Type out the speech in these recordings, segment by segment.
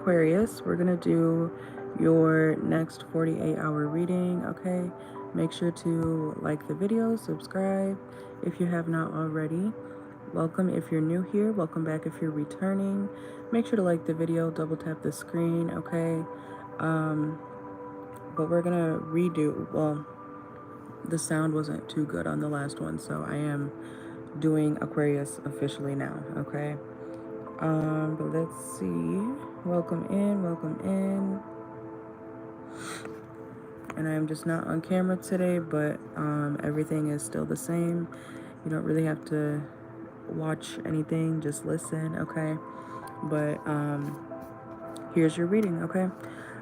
Aquarius, we're going to do your next 48-hour reading, okay? Make sure to like the video, subscribe if you have not already. Welcome if you're new here. Welcome back if you're returning. Make sure to like the video, double tap the screen, okay? But we're going to redo, well, the sound wasn't too good on the last one, so I am doing Aquarius officially now, okay? But let's see. Welcome in. And I'm just not on camera today, but everything is still the same. You don't really have to watch anything, just listen, okay? But here's your reading, okay?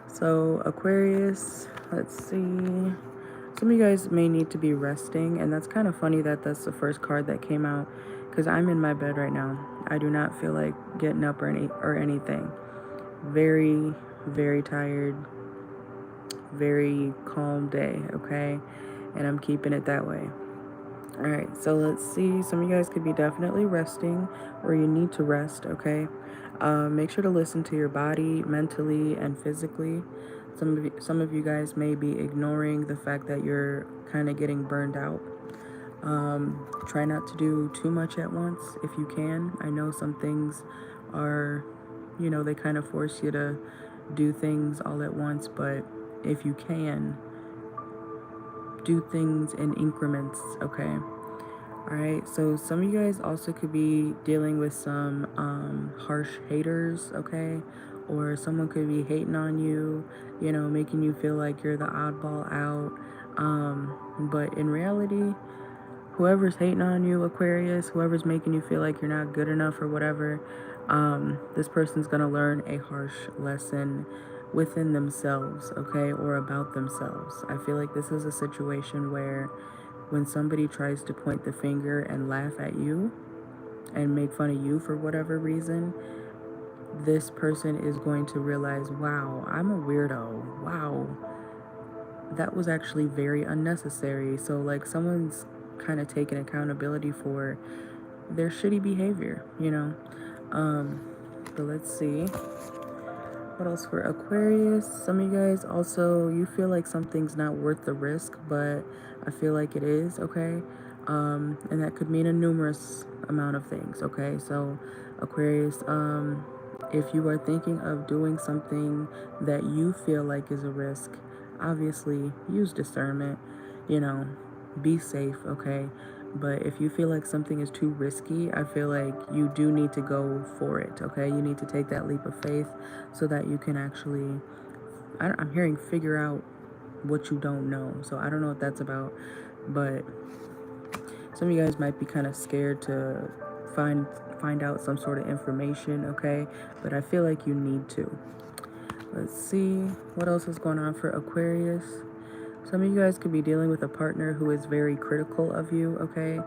So Aquarius, let's see. Some of you guys may need to be resting, and that's kind of funny that that's the first card that came out, because I'm in my bed right now. I do not feel like getting up or anything. Very, very tired, very calm day, okay? And I'm keeping it that way. All right, so let's see. Some of you guys could be definitely resting, or you need to rest, okay? Make sure to listen to your body mentally and physically. Some of you guys may be ignoring the fact that you're kind of getting burned out. Try not to do too much at once if you can. I know some things are, they kind of force you to do things all at once, but if you can, do things in increments, okay? All right, so some of you guys also could be dealing with some harsh haters, okay? Or someone could be hating on you, making you feel like you're the oddball out. But in reality, whoever's hating on you, Aquarius, whoever's making you feel like you're not good enough or whatever, this person's gonna learn a harsh lesson within themselves, okay, or about themselves. I feel like this is a situation where when somebody tries to point the finger and laugh at you and make fun of you for whatever reason, this person is going to realize, wow, I'm a weirdo. Wow, that was actually very unnecessary. So like someone's kind of taking accountability for their shitty behavior, But let's see. What else for Aquarius? Some of you guys also, you feel like something's not worth the risk, but I feel like it is, okay? And that could mean a numerous amount of things, okay? So Aquarius, if you are thinking of doing something that you feel like is a risk, obviously use discernment, be safe, okay? But if you feel like something is too risky, I feel like you do need to go for it, okay? You need to take that leap of faith so that you can actually, I'm hearing figure out what you don't know. So I don't know what that's about, but some of you guys might be kind of scared to find out some sort of information, okay? But I feel like you need to. Let's see, what else is going on for Aquarius? Some of you guys could be dealing with a partner who is very critical of you, okay?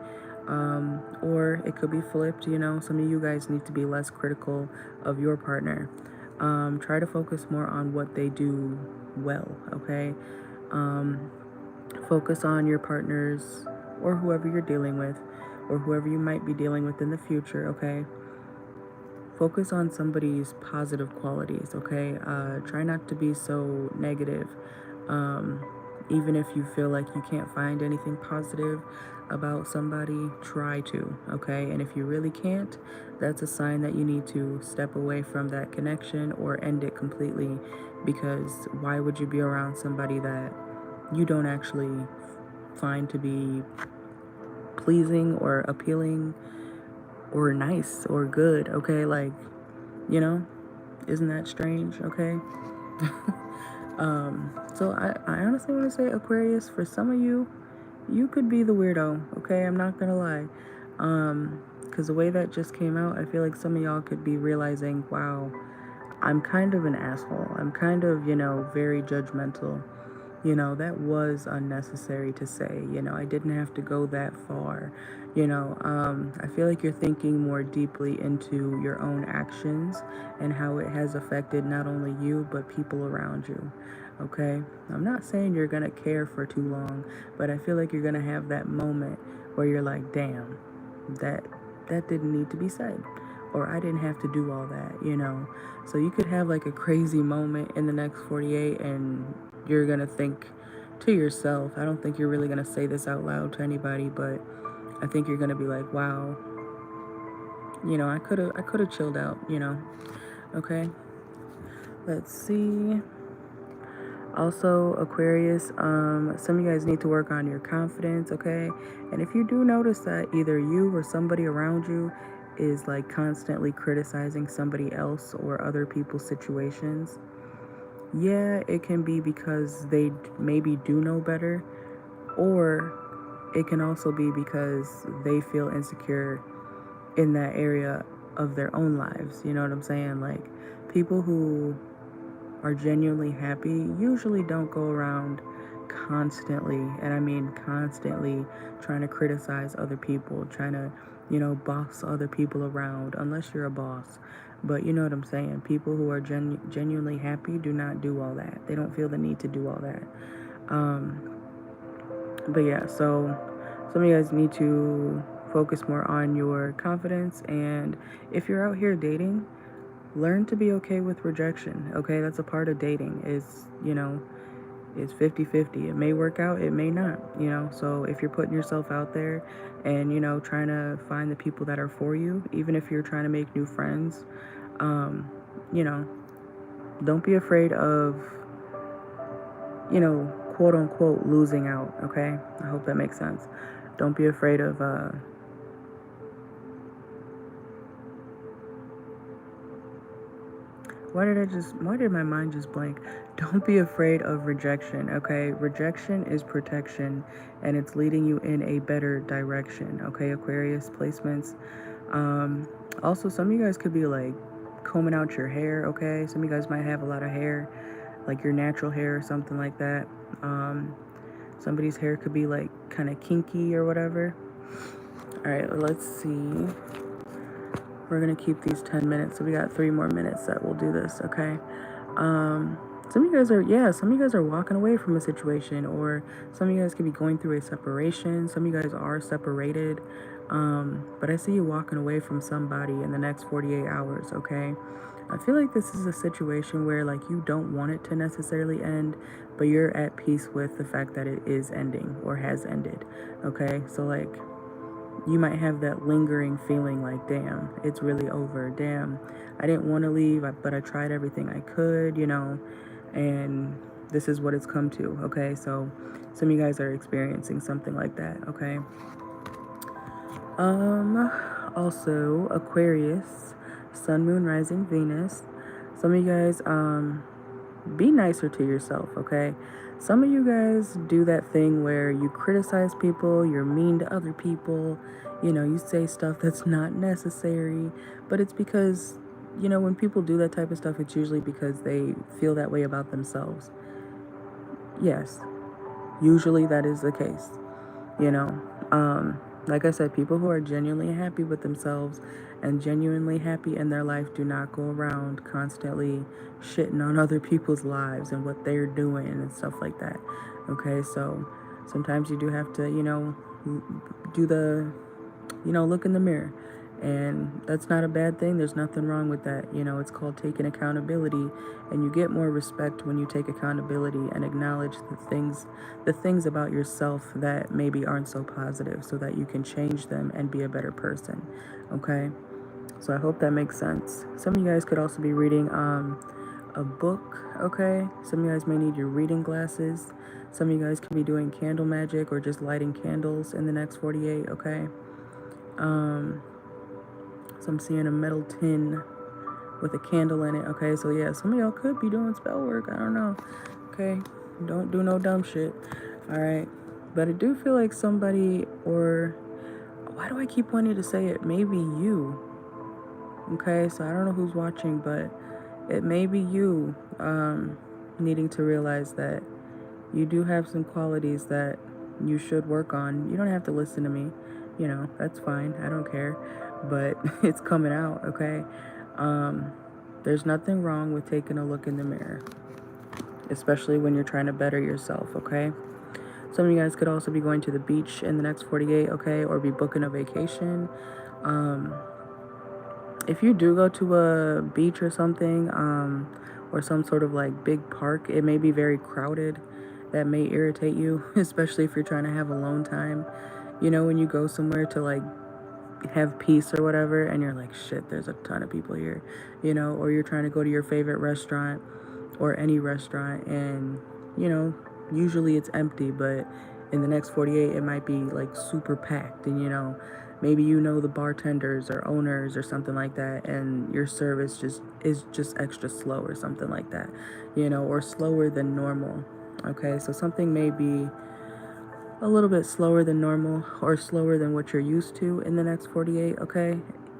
Or it could be flipped, Some of you guys need to be less critical of your partner. Try to focus more on what they do well, okay? Focus on your partners or whoever you're dealing with or whoever you might be dealing with in the future, okay? Focus on somebody's positive qualities, okay? Try not to be so negative. Even if you feel like you can't find anything positive about somebody, try to, okay? And if you really can't, that's a sign that you need to step away from that connection or end it completely, because why would you be around somebody that you don't actually find to be pleasing or appealing or nice or good, okay? Like, isn't that strange, okay? So I honestly want to say, Aquarius, for some of you, you could be the weirdo, okay? I'm not gonna lie. Because the way that just came out, I feel like some of y'all could be realizing, wow, I'm kind of an asshole. I'm kind of, very judgmental. That was unnecessary to say. I didn't have to go that far. I feel like you're thinking more deeply into your own actions and how it has affected not only you, but people around you. Okay? I'm not saying you're going to care for too long, but I feel like you're going to have that moment where you're like, damn, that didn't need to be said. or I didn't have to do all that, you know. So you could have like a crazy moment in the next 48 and you're going to think to yourself, I don't think you're really going to say this out loud to anybody, but I think you're going to be like, wow, you know, I could have chilled out, you know. Okay. Let's see. Also, Aquarius, some of you guys need to work on your confidence, okay? And if you do notice that either you or somebody around you is like constantly criticizing somebody else or other people's situations, yeah, it can be because they maybe do know better, or it can also be because they feel insecure in that area of their own lives. You know what I'm saying? Like, people who are genuinely happy usually don't go around constantly, and I mean constantly, trying to criticize other people, trying to, you know, boss other people around, unless you're a boss. But you know what I'm saying? People who are genuinely happy do not do all that. They don't feel the need to do all that. But yeah, so some of you guys need to focus more on your confidence. And if you're out here dating, learn to be okay with rejection. Okay, that's a part of dating. Is, you know, it's 50-50. It may work out, it may not, you know. So if you're putting yourself out there and, you know, trying to find the people that are for you, even if you're trying to make new friends, you know, don't be afraid of, you know, quote unquote losing out. Okay, I hope that makes sense. Don't be afraid of why did my mind just blank? Don't be afraid of rejection, okay? Rejection is protection, and it's leading you in a better direction, okay, Aquarius placements. Also, some of you guys could be like combing out your hair, okay? Some of you guys might have a lot of hair, like your natural hair or something like that. Somebody's hair could be like kind of kinky or whatever. All right, let's see. We're gonna keep these 10 minutes, so we got 3 more minutes that we'll do this, okay? Some of you guys are walking away from a situation, or some of you guys could be going through a separation. Some of you guys are separated, but I see you walking away from somebody in the next 48 hours, okay? I feel like this is a situation where, like, you don't want it to necessarily end, but you're at peace with the fact that it is ending or has ended, okay? So, like, you might have that lingering feeling like, damn, it's really over. Damn, I didn't want to leave, but I tried everything I could, you know, and this is what it's come to, okay? So some of you guys are experiencing something like that, okay? Also, Aquarius, Sun, Moon, Rising, Venus. Some of you guys, be nicer to yourself, okay? Some of you guys do that thing where you criticize people, you're mean to other people, you know, you say stuff that's not necessary, but it's because, you know, when people do that type of stuff, it's usually because they feel that way about themselves. Yes, usually that is the case, you know. Like I said, people who are genuinely happy with themselves and genuinely happy in their life do not go around constantly shitting on other people's lives and what they're doing and stuff like that. Okay, so sometimes you do have to, you know, do the, you know, look in the mirror. And that's not a bad thing. There's nothing wrong with that. You know, it's called taking accountability, and you get more respect when you take accountability and acknowledge the things about yourself that maybe aren't so positive, so that you can change them and be a better person. Okay? So I hope that makes sense. Some of you guys could also be reading a book, okay? Some of you guys may need your reading glasses. Some of you guys can be doing candle magic or just lighting candles in the next 48, okay? So I'm seeing a metal tin with a candle in it. Okay, so yeah, some of y'all could be doing spell work. I don't know. Okay, don't do no dumb shit. All right, but I do feel like somebody, or why do I keep wanting to say it? Maybe you. Okay, so I don't know who's watching, but it may be you needing to realize that you do have some qualities that you should work on. You don't have to listen to me. You know, that's fine. I don't care. But it's coming out, okay? There's nothing wrong with taking a look in the mirror, especially when you're trying to better yourself, okay? Some of you guys could also be going to the beach in the next 48, okay? Or be booking a vacation. if you do go to a beach or something, or some sort of like big park, it may be very crowded. That may irritate you, especially if you're trying to have alone time. You know, when you go somewhere to like have peace or whatever, and you're like, shit, there's a ton of people here, you know, or you're trying to go to your favorite restaurant or any restaurant, and you know, usually it's empty, but in the next 48 it might be like super packed, and you know, maybe you know the bartenders or owners or something like that, and your service just is just extra slow or something like that, you know, or slower than normal. Okay, so something may be a little bit slower than normal or slower than what you're used to in the next 48, okay?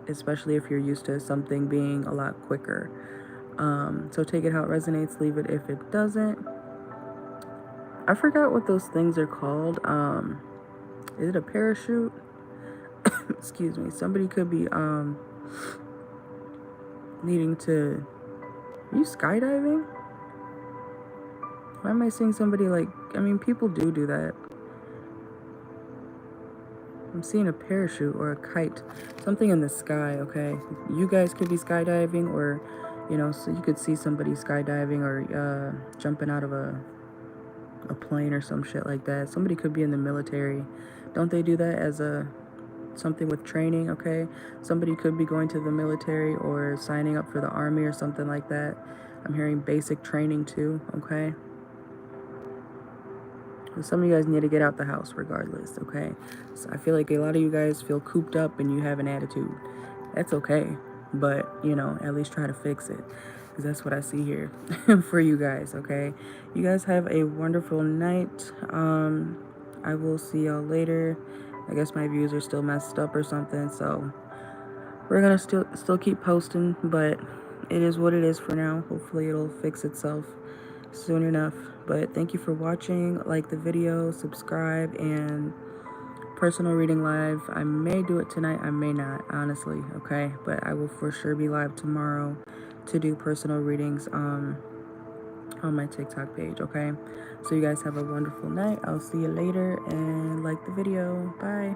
Especially if you're used to something being a lot quicker. So take it how it resonates, leave it if it doesn't. I forgot what those things are called. Is it a parachute? Excuse me. Somebody could be needing to. Are you skydiving? Why am I seeing somebody like? I mean, people do that. I'm seeing a parachute or a kite, something in the sky. Okay, you guys could be skydiving, or you know, so you could see somebody skydiving or jumping out of a plane or some shit like that. Somebody could be in the military. Don't they do that as a something with training? Okay, somebody could be going to the military or signing up for the army or something like that. I'm hearing basic training too. Okay, some of you guys need to get out the house regardless. Okay, so I feel like a lot of you guys feel cooped up and you have an attitude. That's okay, but you know, at least try to fix it, because that's what I see here for you guys. Okay, you guys have a wonderful night. I will see y'all later. I guess my views are still messed up or something, so we're gonna still keep posting, but it is what it is for now. Hopefully it'll fix itself soon enough. But thank you for watching. Like the video, subscribe, and personal reading live. I may do it tonight, I may not, honestly, okay? But I will for sure be live tomorrow to do personal readings on my TikTok page, okay? So you guys have a wonderful night. I'll see you later, and like the video. Bye.